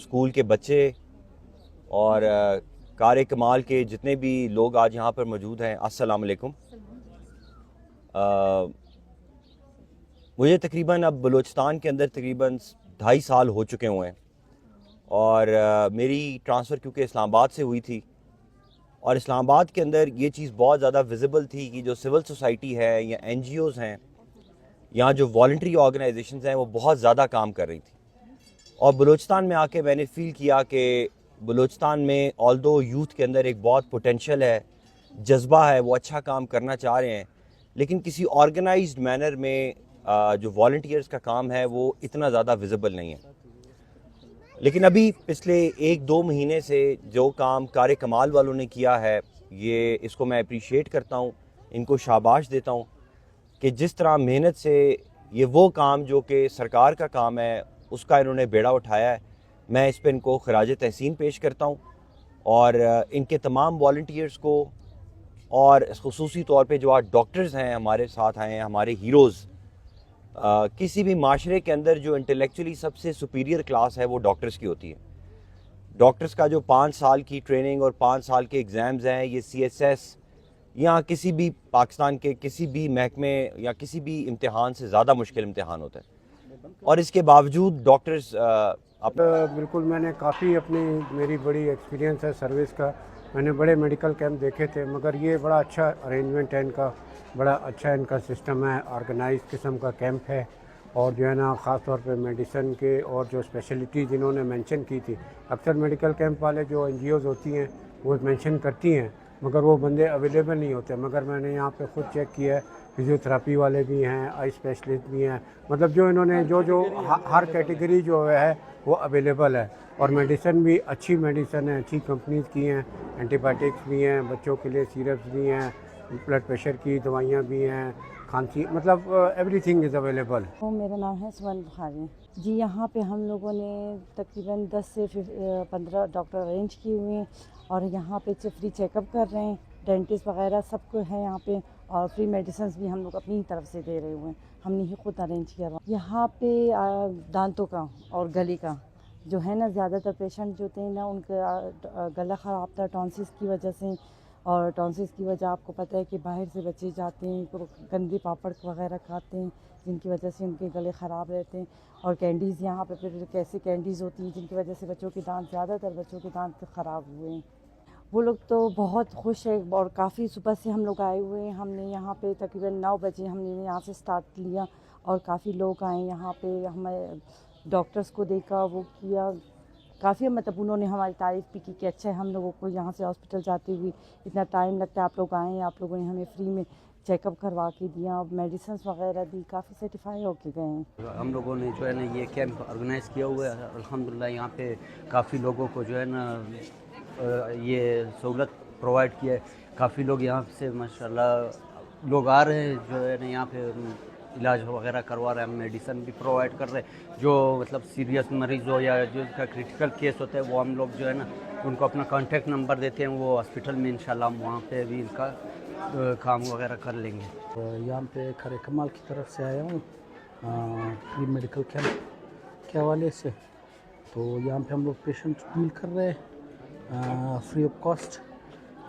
School کے بچے اور کار کمال کے جتنے بھی لوگ آج یہاں پر موجود ہیں، السلام علیکم۔ مجھے تقریباً اب بلوچستان کے اندر تقریباً 2.5 سال ہو چکے ہوئے ہیں، اور میری ٹرانسفر کیونکہ اسلام آباد سے ہوئی تھی، اور اسلام آباد کے اندر یہ چیز بہت زیادہ ویزیبل تھی کہ جو سول سوسائٹی ہے یا این جی اوز ہیں، یہاں جو والنٹری آرگنائزیشنز ہیں، وہ بہت زیادہ کام کر رہی تھی۔ اور بلوچستان میں آ کے میں نے فیل کیا کہ بلوچستان میں آلدو یوتھ کے اندر ایک بہت پوٹینشیل ہے، جذبہ ہے، وہ اچھا کام کرنا چاہ رہے ہیں، لیکن کسی آرگنائزڈ مینر میں جو والنٹیئرز کا کام ہے وہ اتنا زیادہ ویزیبل نہیں ہے۔ لیکن ابھی پچھلے 1-2 مہینے سے جو کام کار کمال والوں نے کیا ہے، یہ اس کو میں اپریشیٹ کرتا ہوں، ان کو شاباش دیتا ہوں کہ جس طرح محنت سے یہ وہ کام جو کہ سرکار کا کام ہے اس کا انہوں نے بیڑا اٹھایا ہے، میں اس پہ ان کو خراج تحسین پیش کرتا ہوں، اور ان کے تمام والنٹیئرز کو، اور خصوصی طور پہ جو آج ڈاکٹرز ہیں ہمارے ساتھ آئے ہیں، ہمارے ہیروز۔ کسی بھی معاشرے کے اندر جو انٹلیکچولی سب سے سپیریئر کلاس ہے وہ ڈاکٹرز کی ہوتی ہے۔ ڈاکٹرز کا جو 5 سال کی ٹریننگ اور 5 سال کے ایگزامز ہیں، یہ سی ایس ایس یا کسی بھی پاکستان کے کسی بھی محکمے یا کسی بھی امتحان سے زیادہ مشکل امتحان ہوتا ہے، اور اس کے باوجود ڈاکٹرز بالکل میں نے کافی میری بڑی ایکسپیرینس ہے سروس کا، میں نے بڑے میڈیکل کیمپ دیکھے تھے، مگر یہ بڑا اچھا ارینجمنٹ ہے ان کا، بڑا اچھا ان کا سسٹم ہے، آرگنائز قسم کا کیمپ ہے، اور جو ہے نا خاص طور پہ میڈیسن کے اور جو اسپیشلٹیز انہوں نے مینشن کی تھی، اکثر میڈیکل کیمپ والے جو این جی اوز ہوتی ہیں وہ مینشن کرتی ہیں مگر وہ بندے اویلیبل نہیں ہوتے، مگر میں نے یہاں پہ خود چیک کیا ہے، فزیو تھراپی والے بھی ہیں، آئی اسپیشلسٹ بھی ہیں، مطلب جو انہوں نے جو ہر کیٹیگری جو ہے وہ اویلیبل ہے، اور میڈیسن بھی اچھی میڈیسن ہے، اچھی کمپنیز کی ہیں، اینٹی بائیوٹکس بھی ہیں، بچوں کے لیے سیرپس بھی ہیں، بلڈ پریشر کی دوائیاں بھی ہیں، کھانسی، مطلب ایوری تھنگ از اویلیبل۔ میرا نام ہے سمن بخاری جی۔ یہاں پہ ہم لوگوں نے تقریباً 10 سے 15 ڈاکٹر ارینج کیے ہوئے ہیں، اور یہاں پہ فری چیک اپ کر رہے ہیں، ڈینٹسٹ وغیرہ سب کو ہے یہاں پہ، اور فری میڈیسنز بھی ہم لوگ اپنی طرف سے دے رہے ہوئے ہیں، ہم نے ہی خود ارینج کیا ہوا۔ یہاں پہ دانتوں کا اور گلے کا جو ہے نا، زیادہ تر پیشنٹ جو ہوتے ہیں نا ان کا گلا خراب تھا ٹونسس کی وجہ سے، اور ٹونسس کی وجہ آپ کو پتہ ہے کہ باہر سے بچے جاتے ہیں، گندے پاپڑ وغیرہ کھاتے ہیں جن کی وجہ سے ان کے گلے خراب رہتے ہیں، اور کینڈیز یہاں پہ پھر کیسے کینڈیز ہوتی ہیں جن کی وجہ سے بچوں کے دانت، زیادہ تر بچوں کے دانت خراب ہوئے ہیں۔ وہ لوگ تو بہت خوش ہیں، اور کافی صبح سے ہم لوگ آئے ہوئے ہیں، ہم نے یہاں پہ تقریباً 9 بجے ہم نے یہاں سے سٹارٹ لیا، اور کافی لوگ آئے یہاں پہ، ہمیں ڈاکٹرز کو دیکھا، وہ کیا، کافی مطلب انہوں نے ہماری تعریف بھی کی کہ اچھا ہے، ہم لوگوں کو یہاں سے ہاسپٹل جاتے ہوئے اتنا ٹائم لگتا ہے، آپ لوگ آئے ہیں، آپ لوگوں نے ہمیں فری میں چیک اپ کروا کے دیا، میڈیسنس وغیرہ دی، کافی سیٹیفائی ہو کے گئے ہیں۔ ہم لوگوں نے جو ہے نا یہ کیمپ آرگنائز کیا ہوا ہے، الحمدللہ یہاں پہ کافی لوگوں کو جو ہے نا یہ سہولت پرووائڈ کیا ہے، کافی لوگ یہاں سے ماشاءاللہ لوگ آ رہے ہیں جو ہے نا یہاں پہ علاج وغیرہ کروا رہے ہیں، ہم میڈیسن بھی پرووائڈ کر رہے ہیں، جو مطلب سیریس مریض ہو یا جو کا کریٹیکل کیس ہوتا ہے وہ ہم لوگ جو ہے نا ان کو اپنا کانٹیکٹ نمبر دیتے ہیں، وہ ہاسپٹل میں انشاءاللہ ہم وہاں پہ بھی ان کا کام وغیرہ کر لیں گے۔ یہاں پہ کار کمال کی طرف سے آیا ہوں فری میڈیکل کیمپ کے حوالے سے، تو یہاں پہ ہم لوگ پیشنٹ ڈیل کر رہے ہیں فری آف کاسٹ،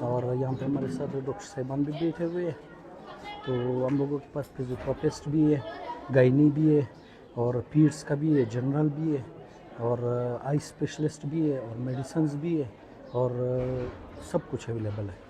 اور یہاں پہ ہمارے ساتھ ڈاکٹر صاحبان بھی بیٹھے ہوئے ہیں، تو ہم لوگوں کے پاس فزیوتھراپسٹ بھی ہے، گائنی بھی ہے، اور پیڈس کا بھی ہے، جنرل بھی ہے، اور آئی اسپیشلسٹ بھی ہے، اور میڈیسنز بھی ہے، اور سب کچھ اویلیبل ہے۔